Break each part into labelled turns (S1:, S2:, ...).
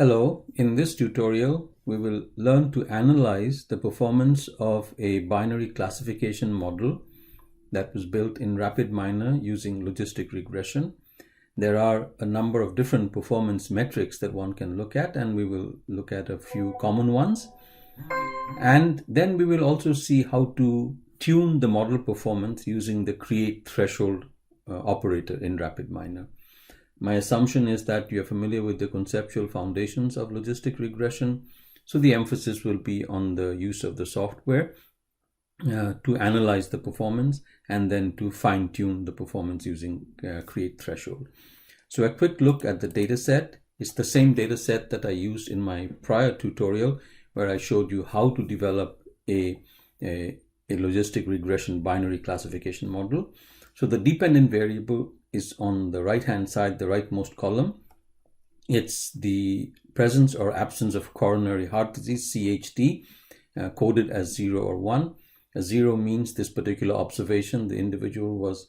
S1: Hello, in this tutorial we will learn to analyze the performance of a binary classification model that was built in RapidMiner using logistic regression. There are a number of different performance metrics that one can look at, and we will look at a few common ones. And then we will also see how to tune the model performance using the create threshold operator in RapidMiner. My assumption is that you're familiar with the conceptual foundations of logistic regression, so the emphasis will be on the use of the software to analyze the performance and then to fine-tune the performance using create threshold. So a quick look at the data set. It's the same data set that I used in my prior tutorial where I showed you how to develop a logistic regression binary classification model. So the dependent variable is on the right hand side, the rightmost column. It's the presence or absence of coronary heart disease, CHD, coded as 0 or 1. A 0 means this particular observation, the individual was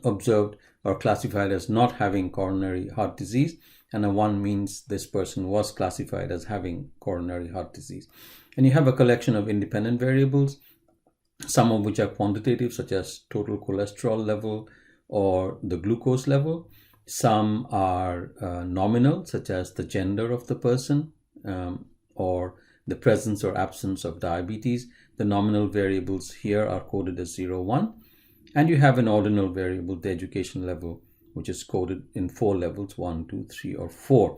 S1: observed or classified as not having coronary heart disease, and a 1 means this person was classified as having coronary heart disease. And you have a collection of independent variables, some of which are quantitative, such as total cholesterol level or the glucose level. Some are nominal, such as the gender of the person or the presence or absence of diabetes. The nominal variables here are coded as 0, 1. And you have an ordinal variable, the education level, which is coded in 4 levels, 1, 2, 3, or 4.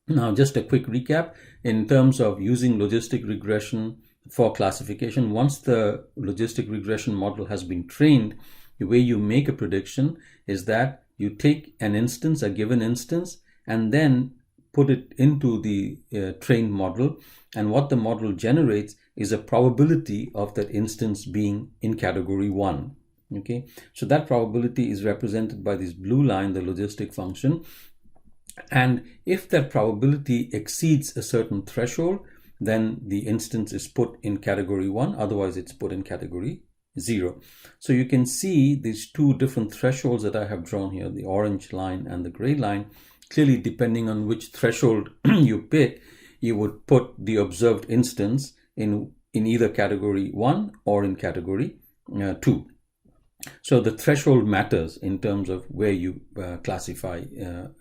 S1: Now, just a quick recap in terms of using logistic regression for classification. Once the logistic regression model has been trained, the way you make a prediction is that you take an instance, a given instance, and then put it into the trained model. And what the model generates is a probability of that instance being in category 1. Okay, so that probability is represented by this blue line, the logistic function. And if that probability exceeds a certain threshold, then the instance is put in category 1, otherwise it's put in category 0. So you can see these two different thresholds that I have drawn here, the orange line and the gray line. Clearly, depending on which threshold you pick, you would put the observed instance in either category 1 or in category 2. So the threshold matters in terms of where you classify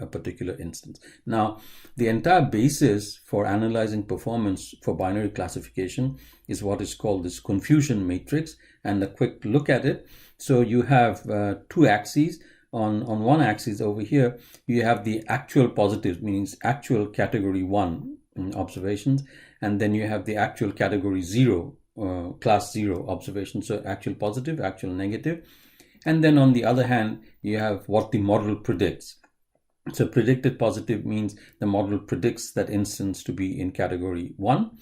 S1: a particular instance. Now, the entire basis for analyzing performance for binary classification is what is called this confusion matrix. And a quick look at it. So you have two axes. On one axis over here, you have the actual positives, meaning actual category 1 observations. And then you have the actual category 0 class 0 observation, so actual positive, actual negative. And then on the other hand, you have what the model predicts. So predicted positive means the model predicts that instance to be in category 1,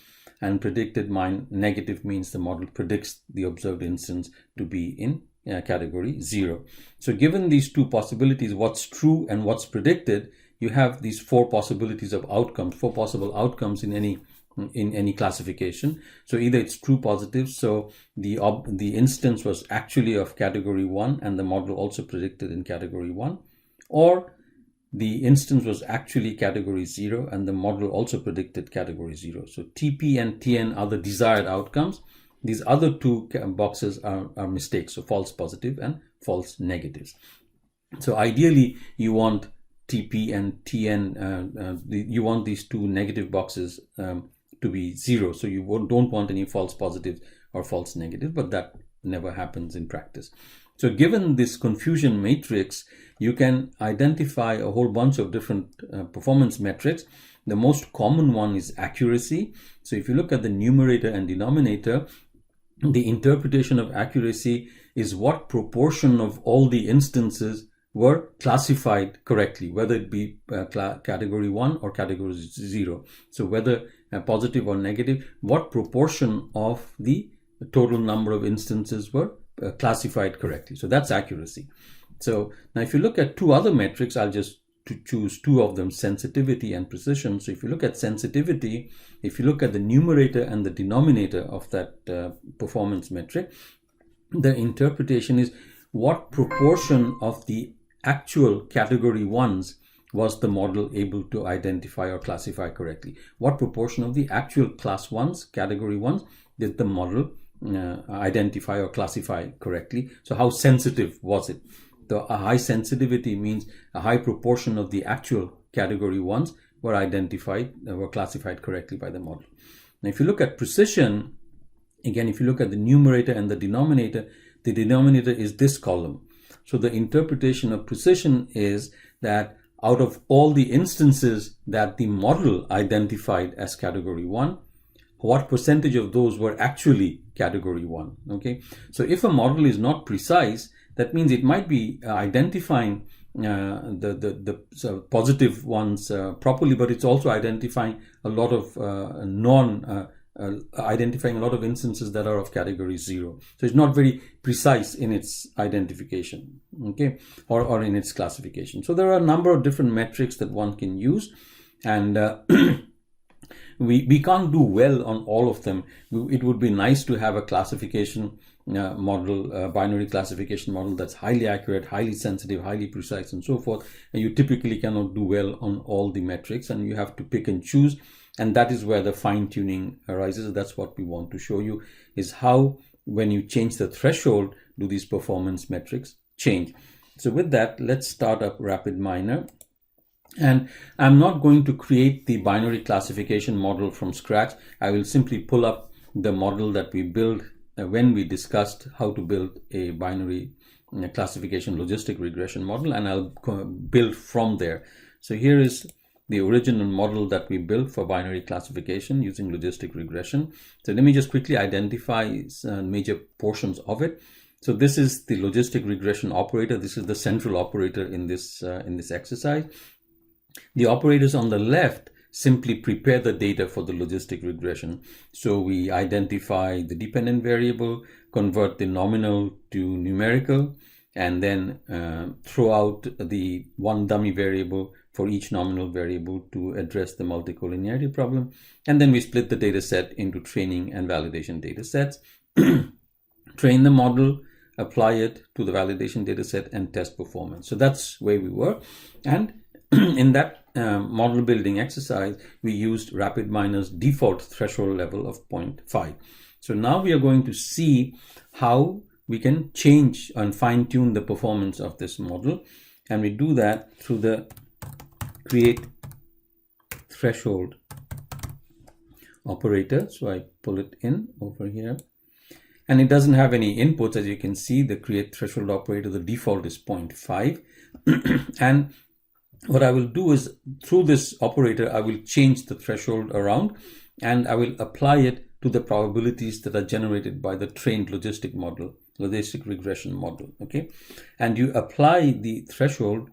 S1: and predicted negative means the model predicts the observed instance to be in category 0. So given these two possibilities, what's true and what's predicted, you have these 4 possibilities of outcomes, 4 possible outcomes in any classification. So either it's true positive, so the instance was actually of category 1 and the model also predicted in category 1, or the instance was actually category 0 and the model also predicted category 0. So TP and TN are the desired outcomes. These other two boxes are mistakes, so false positive and false negatives. So ideally you want TP and TN, you want these two negative boxes to be 0. So you don't want any false positives or false negatives, but that never happens in practice. So given this confusion matrix, you can identify a whole bunch of different performance metrics. The most common one is accuracy. So if you look at the numerator and denominator, the interpretation of accuracy is what proportion of all the instances were classified correctly, whether it be category 1 or category 0. So whether positive or negative, what proportion of the total number of instances were classified correctly. So that's accuracy. So now if you look at two other metrics, I'll just choose two of them, sensitivity and precision. So if you look at sensitivity, if you look at the numerator and the denominator of that performance metric, the interpretation is what proportion of the actual category 1s was the model able to identify or classify correctly? What proportion of the actual class 1s, category 1s, did the model identify or classify correctly? So how sensitive was it? A high sensitivity means a high proportion of the actual category 1s were identified, were classified correctly by the model. Now, if you look at precision, again, if you look at the numerator and the denominator is this column. So the interpretation of precision is that out of all the instances that the model identified as category 1, what percentage of those were actually category 1? Okay, so if a model is not precise, that means it might be identifying the positive ones properly, but it's also identifying a lot of identifying a lot of instances that are of category 0. So it's not very precise in its identification, okay, or in its classification. So there are a number of different metrics that one can use, and we can't do well on all of them. It would be nice to have a classification model, binary classification model that's highly accurate, highly sensitive, highly precise, and so forth. And you typically cannot do well on all the metrics, and you have to pick and choose. And that is where the fine-tuning arises. That's what we want to show you, is how, when you change the threshold, do these performance metrics change. So with that, let's start up RapidMiner. And I'm not going to create the binary classification model from scratch. I will simply pull up the model that we built when we discussed how to build a binary classification logistic regression model, and I'll build from there. So here is the original model that we built for binary classification using logistic regression. So let me just quickly identify major portions of it. So this is the logistic regression operator. This is the central operator in this exercise. The operators on the left simply prepare the data for the logistic regression. So we identify the dependent variable, convert the nominal to numerical, and then throw out the one dummy variable for each nominal variable to address the multicollinearity problem. And then we split the data set into training and validation data sets, train the model, apply it to the validation data set, and test performance. So that's where we were. And in that model building exercise, we used RapidMiner's default threshold level of 0.5. So now we are going to see how we can change and fine-tune the performance of this model. And we do that through the create threshold operator. So I pull it in over here. And it doesn't have any inputs. As you can see, the create threshold operator, the default is 0.5. And what I will do is, through this operator, I will change the threshold around, and I will apply it to the probabilities that are generated by the trained logistic model, logistic regression model, okay? And you apply the threshold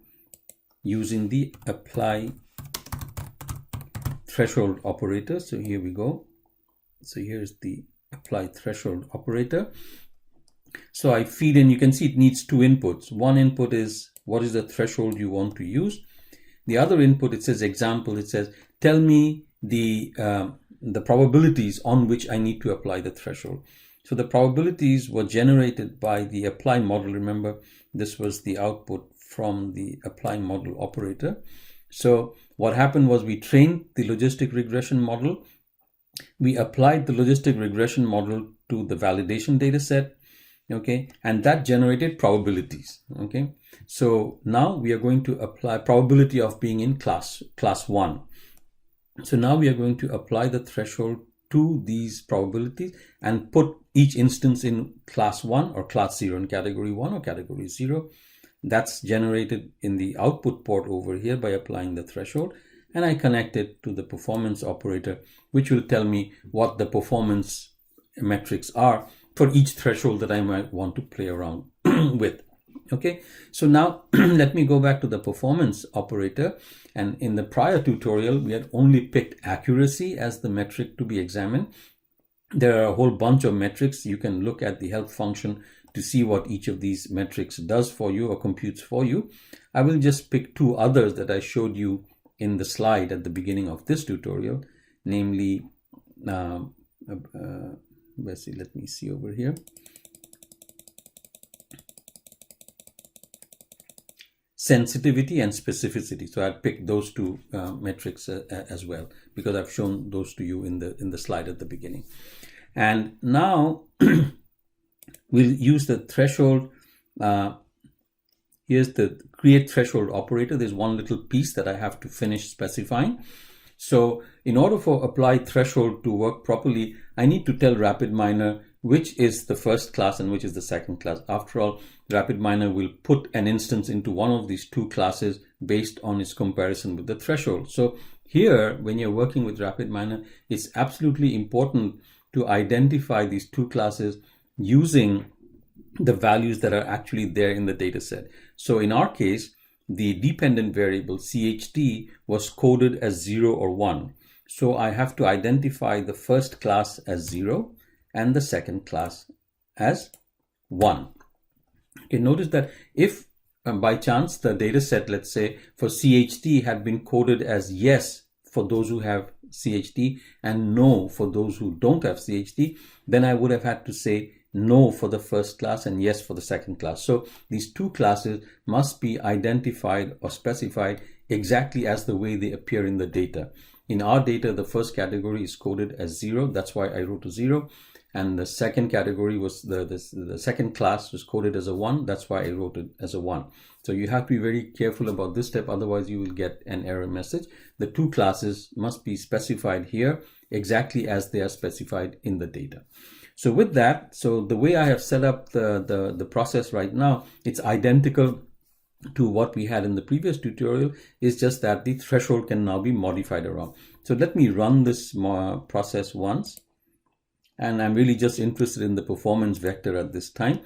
S1: using the apply threshold operator. So here we go. So here's the apply threshold operator. So I feed in, you can see it needs two inputs. One input is what is the threshold you want to use. The other input, it says example, it says, tell me the probabilities on which I need to apply the threshold. So the probabilities were generated by the apply model. Remember, this was the output from the apply model operator. So what happened was we trained the logistic regression model. We applied the logistic regression model to the validation data set. Okay, and that generated probabilities. Okay, so now we are going to apply probability of being in class 1. So now we are going to apply the threshold to these probabilities and put each instance in class 1 or class 0, in category 1 or category 0. That's generated in the output port over here by applying the threshold, and I connect it to the performance operator, which will tell me what the performance metrics are for each threshold that I might want to play around with. Okay, so now let me go back to the performance operator. And in the prior tutorial, we had only picked accuracy as the metric to be examined. There are a whole bunch of metrics. You can look at the help function to see what each of these metrics does for you or computes for you. I will just pick two others that I showed you in the slide at the beginning of this tutorial, namely, let me see over here. sensitivity and specificity. So I'd pick those two metrics as well, because I've shown those to you in the slide at the beginning. And now we'll use the threshold. Here's the create threshold operator. There's one little piece that I have to finish specifying. So in order for apply threshold to work properly, I need to tell RapidMiner which is the first class and which is the second class. After all, RapidMiner will put an instance into one of these two classes based on its comparison with the threshold. So here, when you're working with RapidMiner, it's absolutely important to identify these two classes using the values that are actually there in the data set. So in our case, the dependent variable CHT was coded as 0 or 1. So I have to identify the first class as 0 and the second class as 1. Okay, notice that if by chance the data set, let's say for CHT, had been coded as yes for those who have CHT and no for those who don't have CHT, then I would have had to say no for the first class and yes for the second class. So these two classes must be identified or specified exactly as the way they appear in the data. In our data, the first category is coded as 0. That's why I wrote a 0. And the second category was the second class was coded as a 1. That's why I wrote it as a 1. So you have to be very careful about this step. Otherwise, you will get an error message. The two classes must be specified here exactly as they are specified in the data. So with that, so the way I have set up the process right now, it's identical to what we had in the previous tutorial. Is just that the threshold can now be modified around. So let me run this process once. And I'm really just interested in the performance vector at this time.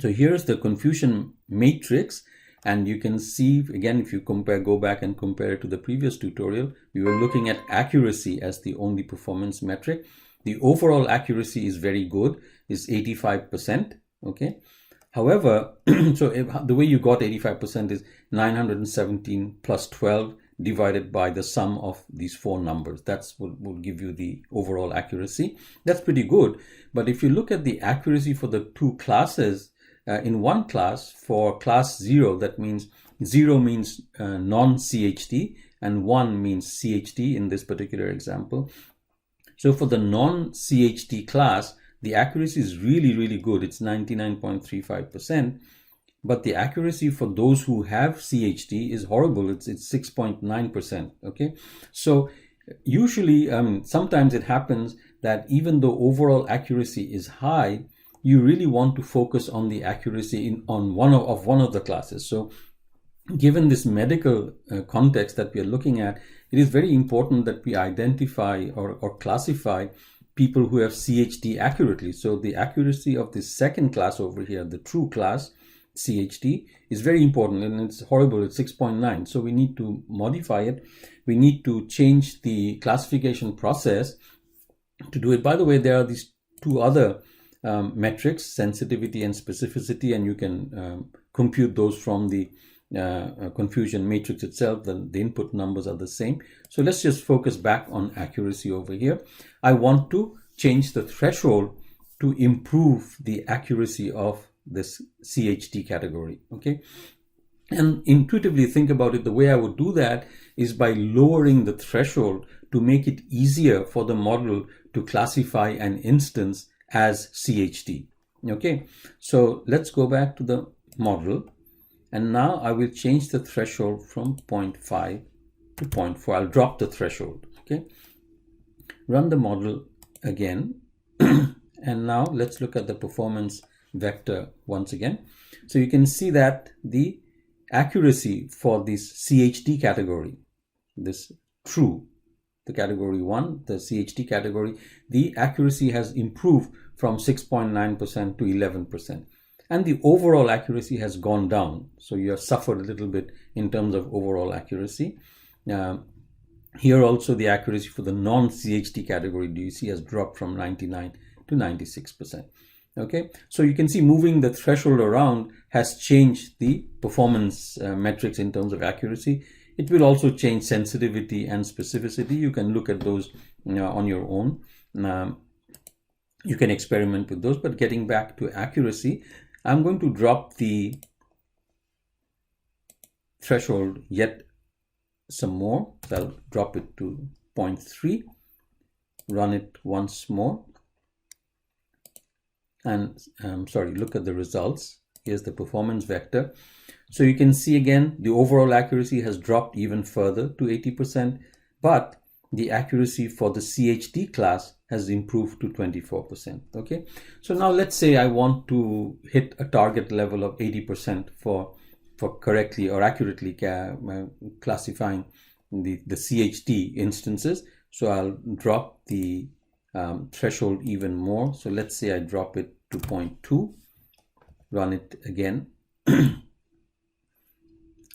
S1: So here's the confusion matrix. And you can see, again, if you go back and compare it to the previous tutorial, we were looking at accuracy as the only performance metric. The overall accuracy is very good, is 85%. Okay. However, so the way you got 85% is 917 plus 12 divided by the sum of these four numbers. That's what will give you the overall accuracy. That's pretty good. But if you look at the accuracy for the two classes, in one class, for class 0, that means 0 means non-CHT and 1 means CHT in this particular example. So for the non-CHT class, the accuracy is really, really good. It's 99.35%. But the accuracy for those who have CHT is horrible. It's 6.9%. Okay. So usually, sometimes it happens that even though overall accuracy is high, you really want to focus on the accuracy on one of the classes. So given this medical context that we are looking at, it is very important that we identify or classify people who have CHT accurately. So the accuracy of the second class over here, the true class, CHT, is very important, and it's horrible. It's 6.9. So we need to modify it. We need to change the classification process to do it. By the way, there are these two other metrics, sensitivity and specificity, and you can compute those from the confusion matrix itself. The input numbers are the same. So let's just focus back on accuracy over here. I want to change the threshold to improve the accuracy of this CHT category. Okay. And intuitively think about it. The way I would do that is by lowering the threshold to make it easier for the model to classify an instance as CHT. Okay. So let's go back to the model. And now I will change the threshold from 0.5 to 0.4. I'll drop the threshold. Okay. Run the model again. And now let's look at the performance vector once again. So you can see that the accuracy for this CHT category, this true, the category 1, the CHT category, the accuracy has improved from 6.9% to 11%. And the overall accuracy has gone down. So you have suffered a little bit in terms of overall accuracy. Here also the accuracy for the non-CHT category, do you see, has dropped from 99 to 96%. Okay, so you can see moving the threshold around has changed the performance metrics in terms of accuracy. It will also change sensitivity and specificity. You can look at those on your own. You can experiment with those, but getting back to accuracy, I'm going to drop the threshold yet some more. So I'll drop it to 0.3, run it once more, and look at the results. Here's the performance vector. So you can see again the overall accuracy has dropped even further to 80%, but the accuracy for the CHD class has improved to 24%. Okay, so now let's say I want to hit a target level of 80% for correctly or accurately classifying the CHD instances. So I'll drop the threshold even more. So let's say I drop it to 0.2, run it again.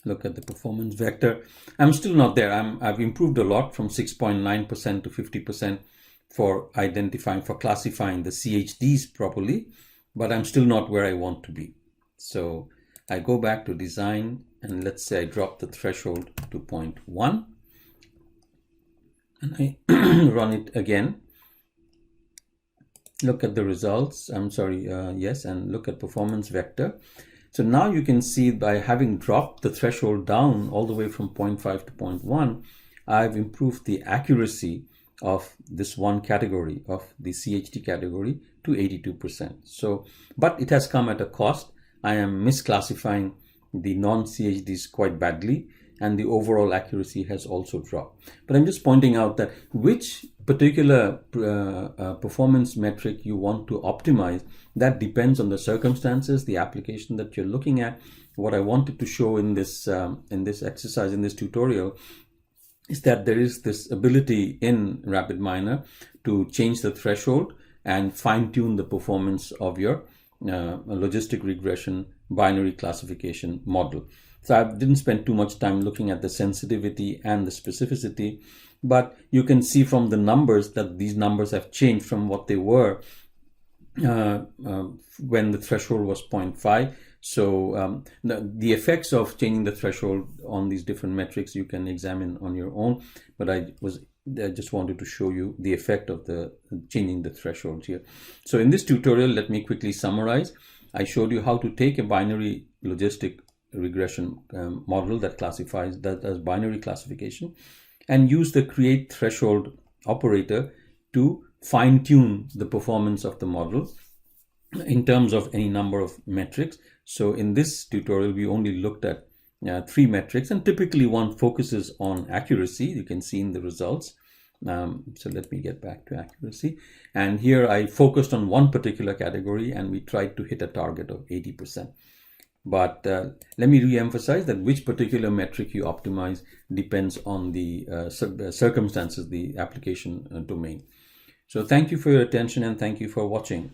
S1: Look at the performance vector. I'm still not there. I've improved a lot from 6.9% to 50% for classifying the CHDs properly, but I'm still not where I want to be. So I go back to design, and let's say I drop the threshold to 0.1, and I run it again. Look at the results. Yes, and look at performance vector. So now you can see, by having dropped the threshold down all the way from 0.5 to 0.1, I've improved the accuracy of this one category, of the CHD category, to 82%. So, but it has come at a cost. I am misclassifying the non-CHDs quite badly, and the overall accuracy has also dropped. But I'm just pointing out that which particular performance metric you want to optimize, that depends on the circumstances, the application that you're looking at. What I wanted to show in this exercise, in this tutorial, is that there is this ability in RapidMiner to change the threshold and fine-tune the performance of your logistic regression binary classification model. So I didn't spend too much time looking at the sensitivity and the specificity, but you can see from the numbers that these numbers have changed from what they were when the threshold was 0.5. So the effects of changing the threshold on these different metrics you can examine on your own, but I just wanted to show you the effect of the changing the threshold here. So in this tutorial, let me quickly summarize. I showed you how to take a binary logistic regression model that does binary classification, and use the create threshold operator to fine-tune the performance of the model in terms of any number of metrics. So in this tutorial, we only looked at 3 metrics, and typically one focuses on accuracy. You can see in the results. So let me get back to accuracy. And here I focused on one particular category, and we tried to hit a target of 80%. But let me re-emphasize that which particular metric you optimize depends on the circumstances, the application domain. So thank you for your attention, and thank you for watching.